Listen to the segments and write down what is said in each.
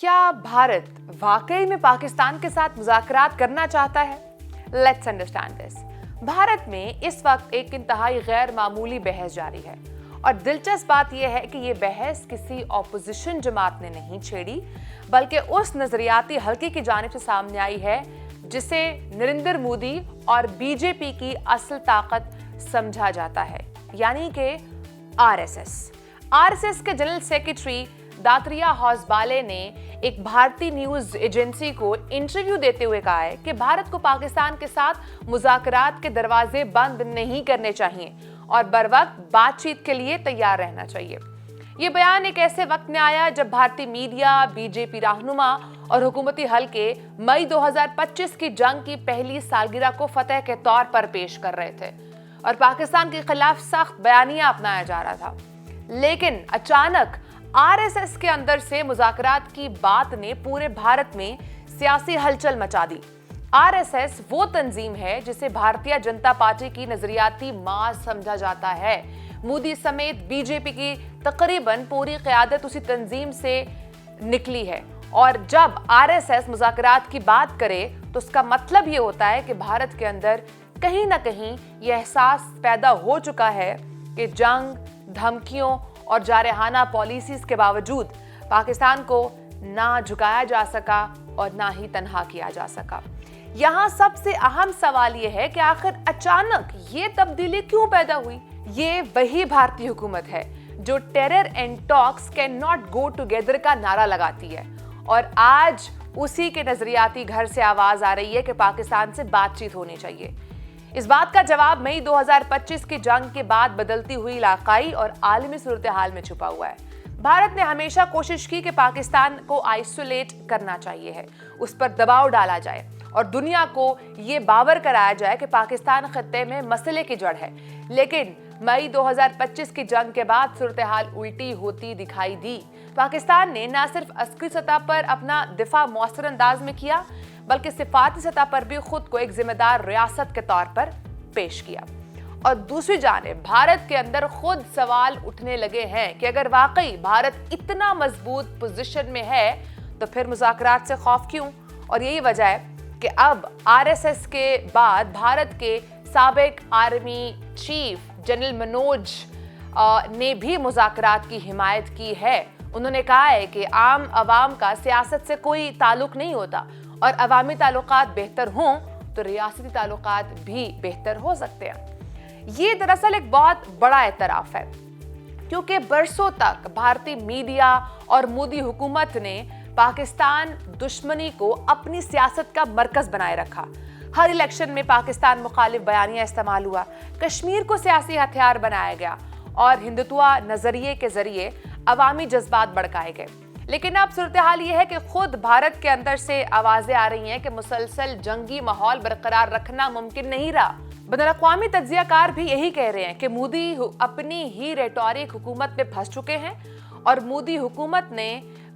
क्या भारत वाकई में पाकिस्तान के साथ मुज़ाकरात करना चाहता है? Let's understand this. भारत में इस वक्त एक इंतहाई गैर मामूली बहस जारी है और दिलचस्प बात यह है कि ये बहस किसी ऑपोजिशन जमात ने नहीं छेड़ी, बल्कि उस नजरियाती हल्के की जानिब से सामने आई है जिसे नरेंद्र मोदी और बीजेपी की असल ताकत समझा जाता है, यानी कि आरएसएस के जनरल सेक्रेटरी दातरिया हौसबाले ने एक भारतीय न्यूज एजेंसी को इंटरव्यू देते हुए कहा है कि भारत को पाकिस्तान के साथ मुज़ाकरात के दरवाजे बंद नहीं करने चाहिए और बरवक्त बातचीत के लिए तैयार रहना चाहिए। ये बयान एक ऐसे वक्त में आया जब भारतीय मीडिया, बीजेपी रहनुमा और हुकूमती हलके मई 2025 की जंग की पहली सालगिरह को फतह के तौर पर पेश कर रहे थे और पाकिस्तान के खिलाफ सख्त बयानिया अपनाया जा रहा था। लेकिन अचानक आरएसएस के अंदर से मुज़ाकरात की बात ने पूरे भारत में सियासी हलचल मचा दी। आरएसएस वो तंजीम है जिसे भारतीय जनता पार्टी की नजरियाती मां समझा जाता है। मोदी समेत बीजेपी की तकरीबन पूरी क़यादत उसी तंजीम से निकली है और जब आरएसएस मुज़ाकरात की बात करे तो उसका मतलब ये होता है कि भारत के अंदर कहीं ना कहीं यह एहसास पैदा हो चुका है कि जंग, धमकियों और जारहाना पॉलिसीज के बावजूद पाकिस्तान को ना झुकाया जा सका और ना ही तन्हा किया जा सका। यहाँ सबसे अहम सवाल ये है कि आखिर अचानक ये तब्दीली क्यों पैदा हुई? ये वही भारतीय हुकूमत है जो terror and talks can not go together का नारा लगाती है और आज उसी के नजरियाती घर से आवाज आ रही है कि पाकिस्तान से बातचीत होनी चाहिए। इस बात का जवाब मई 2025 की जंग के बाद बदलती हुई इलाकाई और आलमी सूरत हाल में छुपा हुआ है। भारत ने हमेशा कोशिश की कि पाकिस्तान को आइसोलेट करना चाहिए है, उस पर दबाव डाला जाए और दुनिया को ये बावर कराया जाए कि पाकिस्तान खत्ते में मसले की जड़ है। लेकिन मई 2025 की जंग के बाद सूरत हाल उल्टी होती दिखाई दी। पाकिस्तान ने न सिर्फ अस्करी सतह पर अपना दिफा मौसर अंदाज में किया, बल्कि सिफाती सतह पर भी खुद को एक जिम्मेदार रियासत के तौर पर पेश किया। और दूसरी जानिब भारत के अंदर खुद सवाल उठने लगे हैं कि अगर वाकई भारत इतना मजबूत पोजीशन में है तो फिर मुज़ाकरात से खौफ क्यों? और यही वजह है कि अब आरएसएस के बाद भारत के साबिक आर्मी चीफ जनरल मनोज ने भी मुज़ाकरात की हिमायत की है। उन्होंने कहा है कि आम आवाम का सियासत से कोई ताल्लुक नहीं होता और अवामी ताल्लुकात बेहतर हों तो रियासती ताल्लुकात भी बेहतर हो सकते हैं। ये दरअसल एक बहुत बड़ा एतराफ़ है क्योंकि बरसों तक भारतीय मीडिया और मोदी हुकूमत ने पाकिस्तान दुश्मनी को अपनी सियासत का मरकज बनाए रखा। हर इलेक्शन में पाकिस्तान मुखालिफ बयानिया इस्तेमाल हुआ, कश्मीर को सियासी हथियार बनाया गया और हिंदुत्वा नजरिए के जरिए अवामी जज्बात भड़काए गए। लेकिन अब सूरत हाल ये है कि खुद भारत के अंदर से आवाजें आ रही हैं कि मुसलसल जंगी माहौल बरकरार रखना मुमकिन नहीं रहा। बैनुल-अक़वामी तज्ज़ियाकार भी यही कह रहे हैं कि मोदी अपनी ही रेटोरिक हुकूमत में फंस चुके हैं और मोदी हुकूमत ने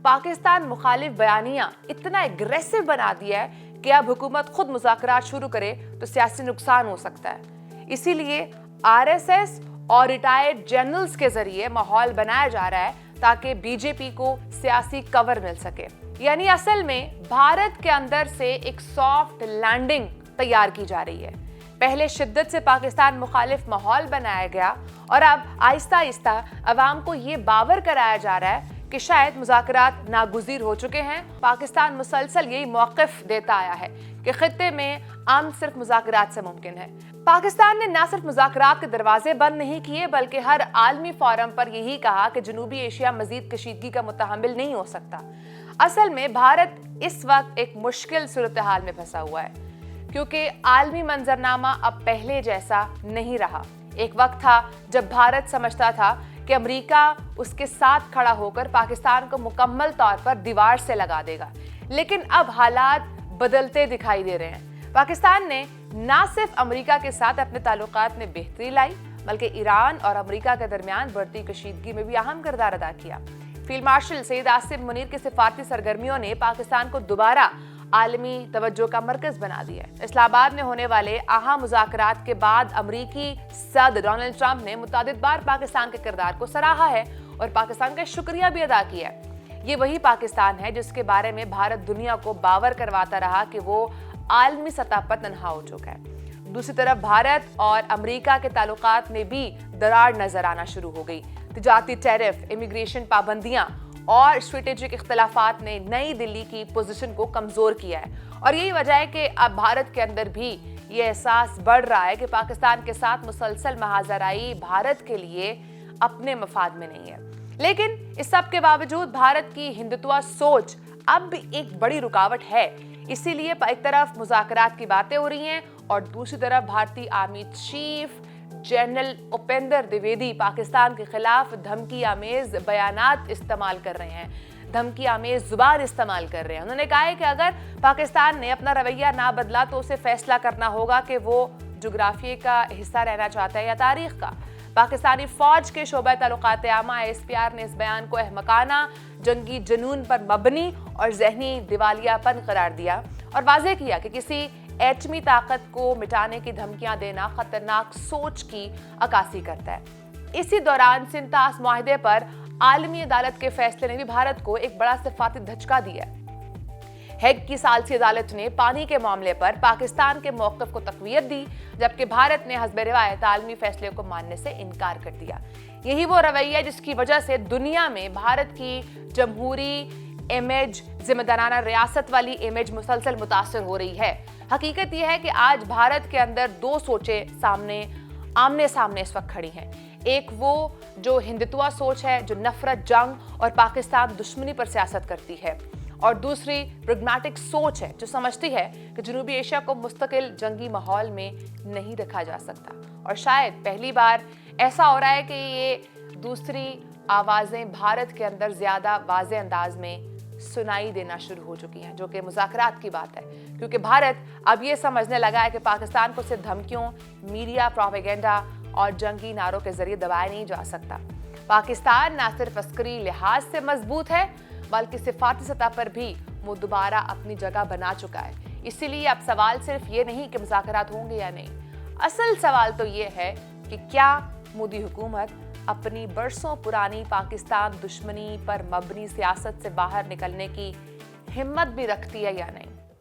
पाकिस्तान मुखालिफ बयानिया इतना एग्रेसिव बना दिया है कि अब हुकूमत खुद मुज़ाकरात शुरू करे तो सियासी नुकसान हो सकता है। इसीलिए आरएसएस और रिटायर्ड जनरल्स के जरिए माहौल बनाया जा रहा है ताकि बीजेपी को सियासी कवर मिल सके। यानी असल में भारत के अंदर से एक सॉफ्ट लैंडिंग तैयार की जा रही है। पहले शिद्दत से पाकिस्तान मुखालिफ माहौल बनाया गया और अब आहिस्ता आहिस्ता अवाम को ये बावर कराया जा रहा है कि शायद मुज़ाकरात नागुज़ीर हो चुके हैं। पाकिस्तान मुसलसल यही मौक़िफ़ देता आया है कि खित्ते में अमन सिर्फ मुज़ाकरात से मुमकिन है। पाकिस्तान ने न सिर्फ मुज़ाकरात के दरवाजे बंद नहीं किए बल्कि हर आलमी फोरम पर यही कहा कि जनूबी एशिया मज़ीद कशीदगी का मुतहम्मिल नहीं हो सकता। असल में भारत इस वक्त एक मुश्किल सूरत हाल में फंसा हुआ है क्योंकि आलमी मंजरनामा अब पहले जैसा नहीं रहा। एक वक्त था जब भारत समझता था कि अमेरिका उसके साथ खड़ा होकर पाकिस्तान को मुकम्मल तौर पर दीवार से लगा देगा, लेकिन अब हालात बदलते दिखाई दे रहे हैं। पाकिस्तान ने न सिर्फ अमेरिका के साथ अपने ताल्लुकात में बेहतरी लाई बल्कि ईरान और अमेरिका के दरमियान बढ़ती कशीदगी में भी अहम किरदार अदा किया। फील्ड मार्शल सैयद आसिम मुनीर की सिफारती सरगर्मियों ने पाकिस्तान को दोबारा आलमी तवज्जो का मरकज बना दिया है। इस्लामाबाद में होने वाले अहम मुज़ाकरात के बाद अमरीकी सदर डोनाल्ड ट्रंप ने मुतअद्दिद बार पाकिस्तान के किरदार को सराहा है और पाकिस्तान का शुक्रिया भी अदा किया है। ये वही पाकिस्तान है जिसके बारे में भारत दुनिया को बावर करवाता रहा कि वो आलमी सतह पर तन्हा हो चुका है। दूसरी तरफ भारत और अमेरिका के ताल्लुकात में भी दरार नजर आना शुरू हो गई। तिजारती टैरिफ, इमिग्रेशन पाबंदियां और स्ट्रेटेजिक इख्तलाफात ने नई दिल्ली की पोजीशन को कमजोर किया है और यही वजह है कि अब भारत के अंदर भी ये एहसास बढ़ रहा है कि पाकिस्तान के साथ मुसलसल महाजराई भारत के लिए अपने मफाद में नहीं है। लेकिन इस सब के बावजूद भारत की हिंदुत्व सोच अब भी एक बड़ी रुकावट है। इसीलिए एक तरफ मुज़ाकरात की बातें हो रही हैं और दूसरी तरफ भारतीय army chief general Upendra Dwivedi Pakistan के खिलाफ धमकी आमेज बयानात इस्तेमाल कर रहे हैं, धमकी आमेज जुबान इस्तेमाल कर रहे हैं। उन्होंने कहा है कि अगर पाकिस्तान ने अपना रवैया ना बदला तो उसे फैसला करना होगा कि वो जुग्राफिये का हिस्सा रहना चाहता है या तारीख का। पाकिस्तानी फौज के शोबा ताल्लुकात आमा SPR ने इस बयान को अहमकाना, जंगी जुनून पर मबनी और जहनी दिवालियापन करार दिया और वाज़ेह किया कि किसी एटमी ताकत को मिटाने की धमकियां देना खतरनाक सोच की अक्कासी करता है। इसी दौरान सिंतास मुआहदे पर आलमी अदालत के फैसले ने भी भारत को एक बड़ा सिफाती धचका दिया। हेग की सालसी अदालत ने पानी के मामले पर पाकिस्तान के मौक़िफ़ को तक़वियत दी, जबकि भारत ने हस्ब रिवायत आलमी फैसले को मानने से इनकार कर दिया। यही वो रवैया जिसकी वजह से दुनिया में भारत की जमहूरी इमेज, जिम्मेदाराना रियासत वाली इमेज मुसलसल मुतासर हो रही है। हकीकत यह है कि आज भारत के अंदर दो सोचें आमने सामने इस वक्त खड़ी हैं। एक वो जो हिंदुत्व सोच है, जो नफरत, जंग और पाकिस्तान दुश्मनी पर सियासत करती है, और दूसरी प्रेगमेटिक सोच है जो समझती है कि जनूबी एशिया को मुस्तकिल जंगी माहौल में नहीं रखा जा सकता। और शायद पहली बार ऐसा हो रहा है कि ये दूसरी आवाज़ें भारत के अंदर ज़्यादा वाज़ेह अंदाज में सुनाई देना शुरू हो चुकी हैं, जो कि मुज़ाकरात की बात है, क्योंकि भारत अब ये समझने लगा है कि पाकिस्तान को सिर्फ धमकियों, मीडिया प्रोपेगेंडा और जंगी नारों के जरिए दबाया नहीं जा सकता। पाकिस्तान न सिर्फ अस्करी लिहाज से मजबूत है बल्कि सिफाती सतह पर भी वो दोबारा अपनी जगह बना चुका है। इसीलिए अब सवाल सिर्फ ये नहीं कि मुज़ाकरात होंगे या नहीं, असल सवाल तो ये है कि क्या मोदी हुकूमत अपनी बरसों पुरानी पाकिस्तान दुश्मनी पर मबनी सियासत से बाहर निकलने की हिम्मत भी रखती है या नहीं।